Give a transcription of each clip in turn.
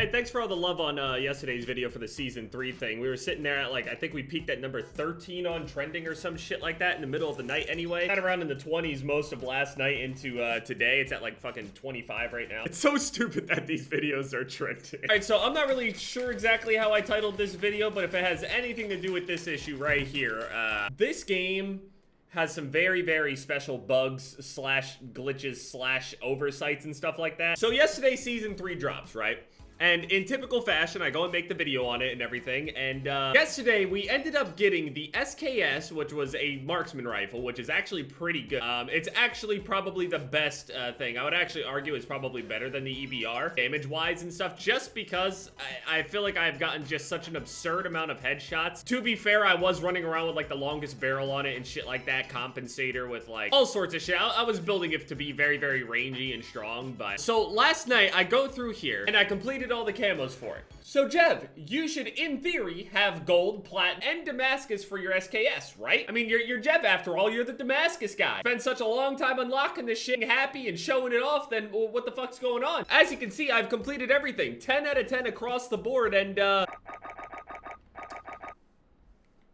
Hey, thanks for all the love on yesterday's video for the Season 3 thing. We were sitting there at, like, I think we peaked at number 13 on trending or some shit like that in the middle of the night anyway. Had around in the 20s most of last night into today. It's at, like, fucking 25 right now. It's so stupid that these videos are trending. Alright, so I'm not really sure exactly how I titled this video, but if it has anything to do with this issue right here, this game has some very, very special bugs slash glitches slash oversights and stuff like that. So yesterday, Season 3 drops, right? And in typical fashion, I go and make the video on it and everything. And yesterday, we ended up getting the SKS, which was a marksman rifle, which is actually pretty good. It's actually probably the best thing. I would actually argue it's probably better than the EBR, damage-wise and stuff, just because I feel like I've gotten just such an absurd amount of headshots. To be fair, I was running around with, like, the longest barrel on it and shit like that, compensator with, like, all sorts of shit. I was building it to be very, very rangy and strong, but... So last night, I go through here, and I completed all the camos for it. So Jev, you should in theory have gold, platinum, and Damascus for your SKS, right? I mean, you're Jev after all, you're the Damascus guy. Spent such a long time unlocking this shit, happy and showing it off, then well, what the fuck's going on? As you can see, I've completed everything. 10 out of 10 across the board, and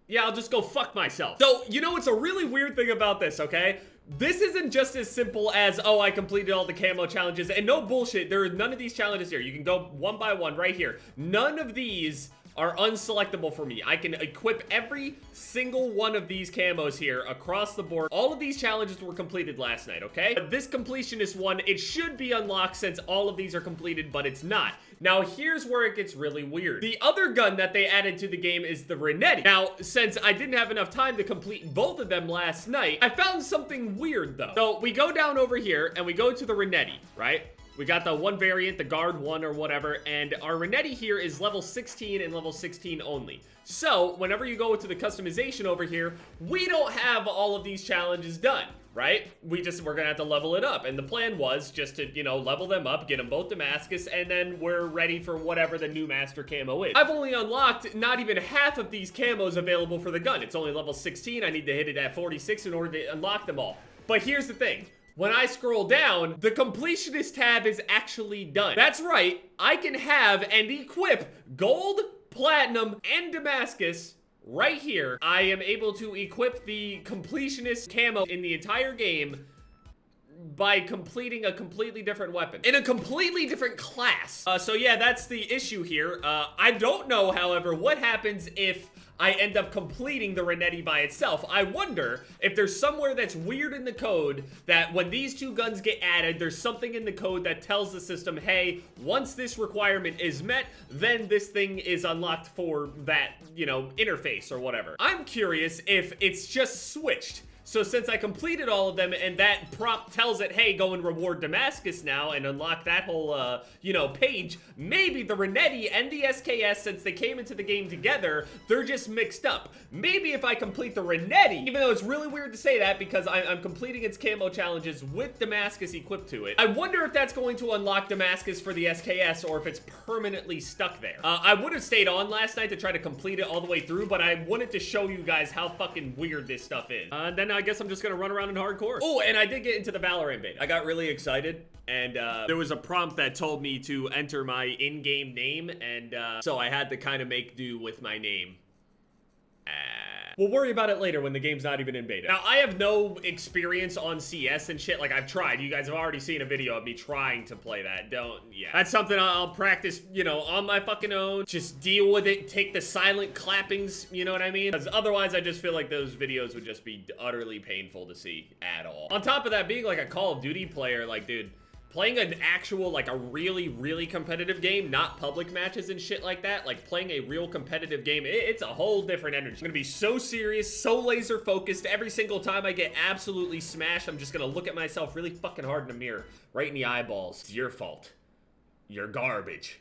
yeah, I'll just go fuck myself. So, you know, it's a really weird thing about this, okay? This isn't just as simple as, oh, I completed all the camo challenges, and no bullshit, there are none of these challenges here. You can go one by one right here. None of these are unselectable for me. I can equip every single one of these camos here across the board. All of these challenges were completed last night, okay? But this completionist one, it should be unlocked since all of these are completed, but it's not. Now, here's where it gets really weird. The other gun that they added to the game is the Renetti. Now, since I didn't have enough time to complete both of them last night, I found something weird, though. So, we go down over here, and we go to the Renetti, right? We got the one variant, the guard one or whatever, and our Renetti here is level 16 and level 16 only. So, whenever you go to the customization over here, we don't have all of these challenges done, right? We're gonna have to level it up, and the plan was just to, you know, level them up, get them both Damascus, and then we're ready for whatever the new master camo is. I've only unlocked not even half of these camos available for the gun. It's only level 16, I need to hit it at 46 in order to unlock them all. But here's the thing. When I scroll down, the Completionist tab is actually done. That's right, I can have and equip gold, platinum, and Damascus right here. I am able to equip the Completionist camo in the entire game by completing a completely different weapon in a completely different class. So yeah, that's the issue here. I don't know, however, what happens if I end up completing the Renetti by itself. I wonder if there's somewhere that's weird in the code that when these two guns get added, there's something in the code that tells the system, hey, once this requirement is met, then this thing is unlocked for that, you know, interface or whatever. I'm curious if it's just switched. So since I completed all of them and that prompt tells it, hey, go and reward Damascus now and unlock that whole, you know, page, maybe the Renetti and the SKS, since they came into the game together, they're just mixed up. Maybe if I complete the Renetti, even though it's really weird to say that because I'm completing its camo challenges with Damascus equipped to it, I wonder if that's going to unlock Damascus for the SKS or if it's permanently stuck there. I would have stayed on last night to try to complete it all the way through, but I wanted to show you guys how fucking weird this stuff is. Then I guess I'm just gonna run around in hardcore. Oh, and I did get into the Valorant beta. I got really excited, and there was a prompt that told me to enter my in-game name, and so I had to kind of make do with my name. We'll worry about it later when the game's not even in beta. Now, I have no experience on CS and shit. Like, I've tried. You guys have already seen a video of me trying to play that. Yeah. That's something I'll practice, you know, on my fucking own. Just deal with it. Take the silent clappings, you know what I mean? Because otherwise, I just feel like those videos would just be utterly painful to see at all. On top of that, being like a Call of Duty player, like, dude, playing an actual, like, a really, really competitive game, not public matches and shit like that, like, playing a real competitive game, it's a whole different energy. I'm gonna be so serious, so laser focused. Every single time I get absolutely smashed, I'm just gonna look at myself really fucking hard in the mirror, right in the eyeballs. It's your fault. You're garbage.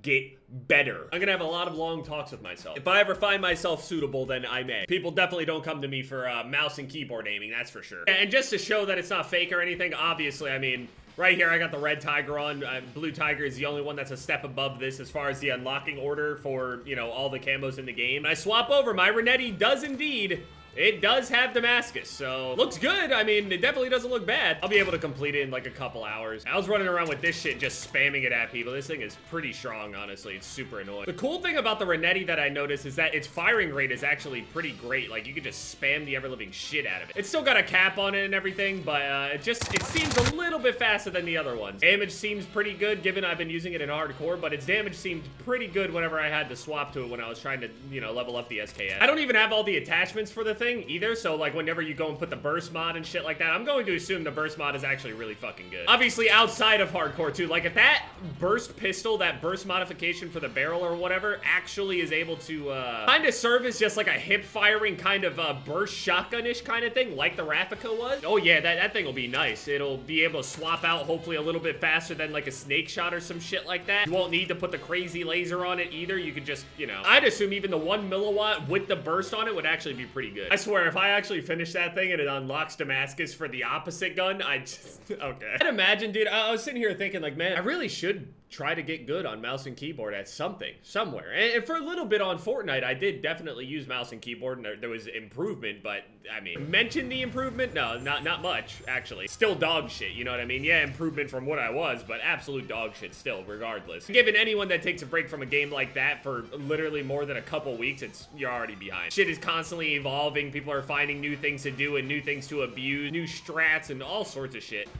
Get better. I'm gonna have a lot of long talks with myself. If I ever find myself suitable, then I may. People definitely don't come to me for mouse and keyboard aiming, that's for sure. And just to show that it's not fake or anything, obviously, I mean, right here, I got the red tiger on. Blue tiger is the only one that's a step above this as far as the unlocking order for, you know, all the camos in the game. And I swap over. My Renetti does indeed It does have Damascus, so looks good. I mean, it definitely doesn't look bad. I'll be able to complete it in like a couple hours. I was running around with this shit, just spamming it at people. This thing is pretty strong, honestly. It's super annoying. The cool thing about the Renetti that I noticed is that its firing rate is actually pretty great. Like, you can just spam the ever-living shit out of it. It's still got a cap on it and everything, but it seems a little bit faster than the other ones. Damage seems pretty good, given I've been using it in hardcore, but its damage seemed pretty good whenever I had to swap to it when I was trying to, you know, level up the SKS. I don't even have all the attachments for the thing either, so like whenever you go and put the burst mod and shit like that, I'm going to assume the burst mod is actually really fucking good. Obviously outside of hardcore too, like if that burst pistol, that burst modification for the barrel or whatever actually is able to kind of serve as just like a hip firing kind of burst shotgun-ish kind of thing like the Raffica was. Oh yeah, that thing will be nice. It'll be able to swap out hopefully a little bit faster than like a snake shot or some shit like that. You won't need to put the crazy laser on it either. You could just, you know, I'd assume even the 1 milliwatt with the burst on it would actually be pretty good. I swear, if I actually finish that thing and it unlocks Damascus for the opposite gun, I just, okay. I'd imagine, dude, I was sitting here thinking like, man, I really should try to get good on mouse and keyboard at something, somewhere. And for a little bit on Fortnite, I did definitely use mouse and keyboard, and there was improvement, but, I mean, mention the improvement? No, not much, actually. Still dog shit, you know what I mean? Yeah, improvement from what I was, but absolute dog shit still, regardless. Given anyone that takes a break from a game like that for literally more than a couple weeks, you're already behind. Shit is constantly evolving, people are finding new things to do and new things to abuse, new strats, and all sorts of shit.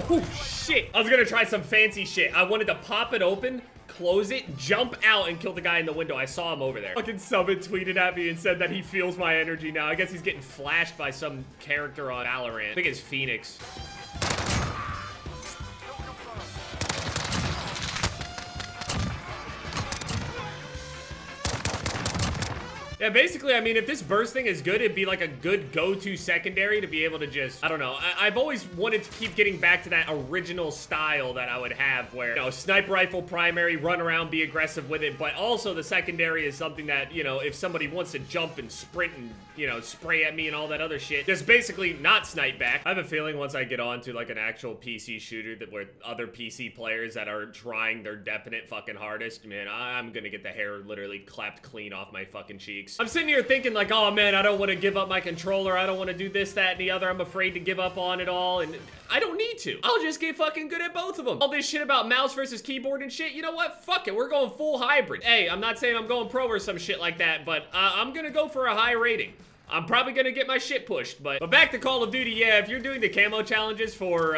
Oh, shit. I was gonna try some fancy shit. I wanted to pop it open, close it, jump out, and kill the guy in the window. I saw him over there. Fucking Summit tweeted at me and said that he feels my energy now. I guess he's getting flashed by some character on Valorant. I think it's Phoenix. Yeah, basically, I mean, if this burst thing is good, it'd be like a good go-to secondary to be able to just, I don't know. I've always wanted to keep getting back to that original style that I would have where, you know, sniper rifle primary, run around, be aggressive with it, but also the secondary is something that, you know, if somebody wants to jump and sprint and, you know, spray at me and all that other shit, just basically not snipe back. I have a feeling once I get on to like an actual PC shooter that where other PC players that are trying their definite fucking hardest, man, I'm gonna get the hair literally clapped clean off my fucking cheeks. I'm sitting here thinking like, oh man, I don't want to give up my controller. I don't want to do this, that, and the other. I'm afraid to give up on it all, and I don't need to. I'll just get fucking good at both of them. All this shit about mouse versus keyboard and shit, you know what? Fuck it, we're going full hybrid. Hey, I'm not saying I'm going pro or some shit like that, but I'm gonna go for a high rating. I'm probably gonna get my shit pushed, but back to Call of Duty, yeah, if you're doing the camo challenges for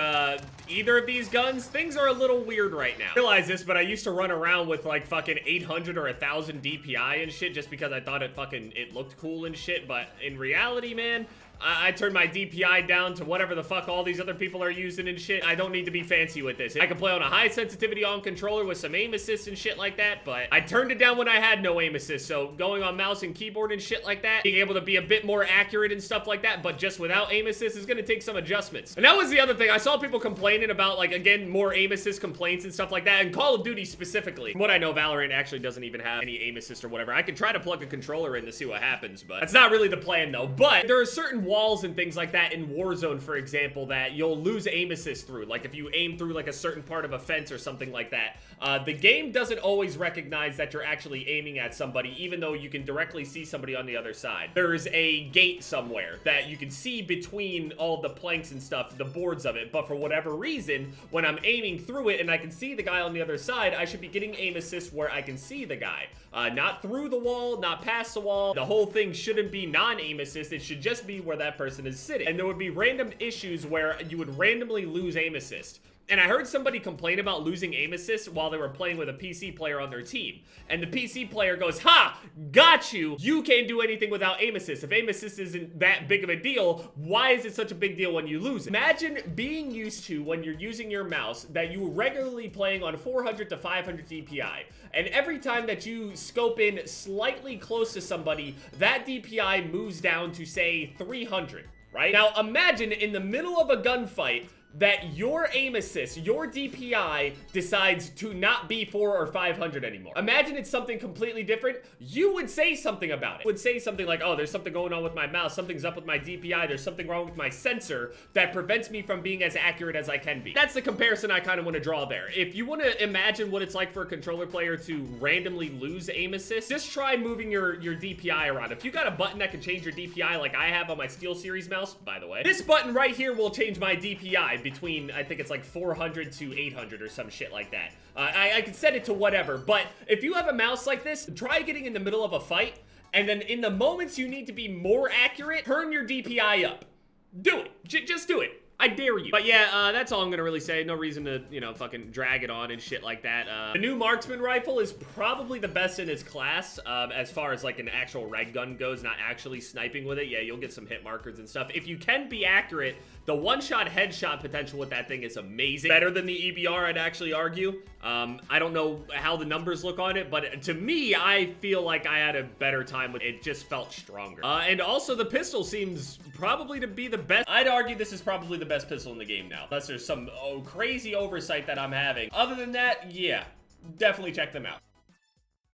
either of these guns, things are a little weird right now. I realize this, but I used to run around with like fucking 800 or 1000 DPI and shit just because I thought it looked cool and shit, but in reality, man, I turned my DPI down to whatever the fuck all these other people are using and shit. I don't need to be fancy with this. I can play on a high sensitivity on controller with some aim assist and shit like that, but I turned it down when I had no aim assist, so going on mouse and keyboard and shit like that, being able to be a bit more accurate and stuff like that, but just without aim assist is gonna take some adjustments. And that was the other thing. I saw people complaining about, like, again, more aim assist complaints and stuff like that, and Call of Duty specifically. From what I know, Valorant actually doesn't even have any aim assist or whatever. I can try to plug a controller in to see what happens, but that's not really the plan, though. But there are certain walls and things like that in Warzone, for example, that you'll lose aim assist through. Like if you aim through like a certain part of a fence or something like that. The game doesn't always recognize that you're actually aiming at somebody, even though you can directly see somebody on the other side. There's a gate somewhere that you can see between all the planks and stuff, the boards of it, but for whatever reason, when I'm aiming through it and I can see the guy on the other side, I should be getting aim assist where I can see the guy. Not through the wall, not past the wall. The whole thing shouldn't be non-aim assist. It should just be where that person is sitting. And there would be random issues where you would randomly lose aim assist. And I heard somebody complain about losing aim assist while they were playing with a PC player on their team. And the PC player goes, ha, got you. You can't do anything without aim assist. If aim assist isn't that big of a deal, why is it such a big deal when you lose it? Imagine being used to, when you're using your mouse, that you were regularly playing on 400 to 500 DPI. And every time that you scope in slightly close to somebody, that DPI moves down to, say, 300. Right? Now, imagine in the middle of a gunfight, that your aim assist, your DPI decides to not be 400 or 500 anymore. Imagine it's something completely different. You would say something about it. Would say something like, oh, there's something going on with my mouse, something's up with my DPI, there's something wrong with my sensor that prevents me from being as accurate as I can be. That's the comparison I kind of want to draw there. If you want to imagine what it's like for a controller player to randomly lose aim assist, just try moving your DPI around. If you got a button that can change your DPI like I have on my SteelSeries mouse, by the way, this button right here will change my DPI between, I think it's like 400 to 800 or some shit like that. I can set it to whatever, but if you have a mouse like this, try getting in the middle of a fight, and then in the moments you need to be more accurate, turn your DPI up. Do it. Just do it. I dare you. But yeah, that's all I'm gonna really say. No reason to, you know, fucking drag it on and shit like that. The new marksman rifle is probably the best in its class, as far as like an actual reg gun goes, not actually sniping with it. Yeah, you'll get some hit markers and stuff. If you can be accurate, the one-shot headshot potential with that thing is amazing. Better than the EBR, I'd actually argue. I don't know how the numbers look on it, but to me, I feel like I had a better time with it. It just felt stronger. And also the pistol seems probably to be the best. I'd argue this is probably the best pistol in the game now, unless there's some crazy oversight that I'm having. Other than that, yeah, definitely check them out.